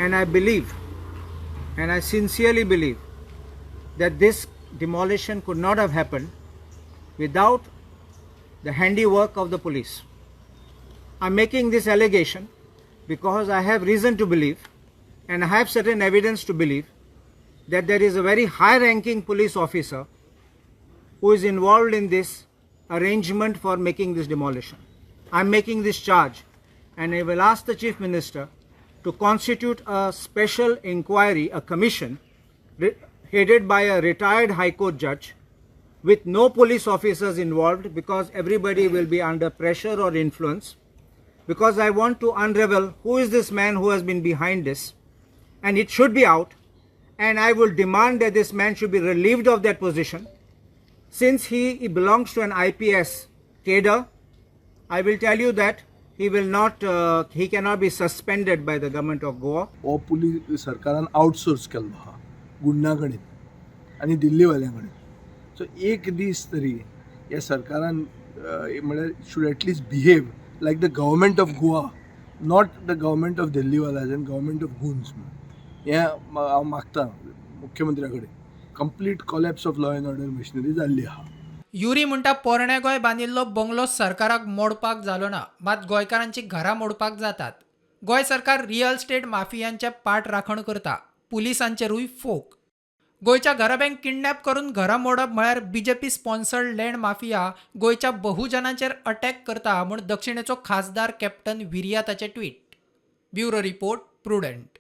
And I believe, and I sincerely believe, that this demolition could not have happened without the handiwork of the police. I'm making this allegation because I have reason to believe, and I have certain evidence to believe, that there is a very high-ranking police officer who is involved in this arrangement for making this demolition. I'm making this charge, and I will ask the Chief Minister to constitute a special inquiry, a commission, headed by a retired High Court judge, with no police officers involved, because everybody will be under pressure or influence, because I want to unravel who is this man who has been behind this, and it should be out, and I will demand that this man should be relieved of that position. Since he belongs to an IPS cadre, I will tell you that he cannot be suspended by the government of Goa. हो police सरकारान outsource केल्लो आहा गुंडा कडेन आनी दिल्लीवाल्यां कडेन. सो एक दीस तरी ह्या सरकारान म्हळ्यार should at least behave like the government of Goa, not the government of दिल्लीवालाज एंड गव्हर्मेंट ऑफ गुन्स. हें हांव मागतां मुख्यमंत्र्या कडेन. Complete collapse of law and order machinery जाल्ली आहा. युरी म्हणटा पोरण्या गोंय बांदिल्लो बंगलो सरकाराक मोडपाक जालो ना, मात गोंयकारांची घरां मोडपाक जातात. गोंय सरकार रियल स्टेट माफियांचे पाठ राखण करता, पुलिसांचेरूय फोक. गोंयच्या घराब्यांक किडनॅप करून घरां मोडप म्हळ्यार बीजेपी स्पॉन्सर्ड लँड माफिया गोंयच्या बहुजनांचेर अटॅक करता म्हूण दक्षिणेचो खासदार कॅप्टन विर्याताचें ट्वीट. Bureau report, prudent.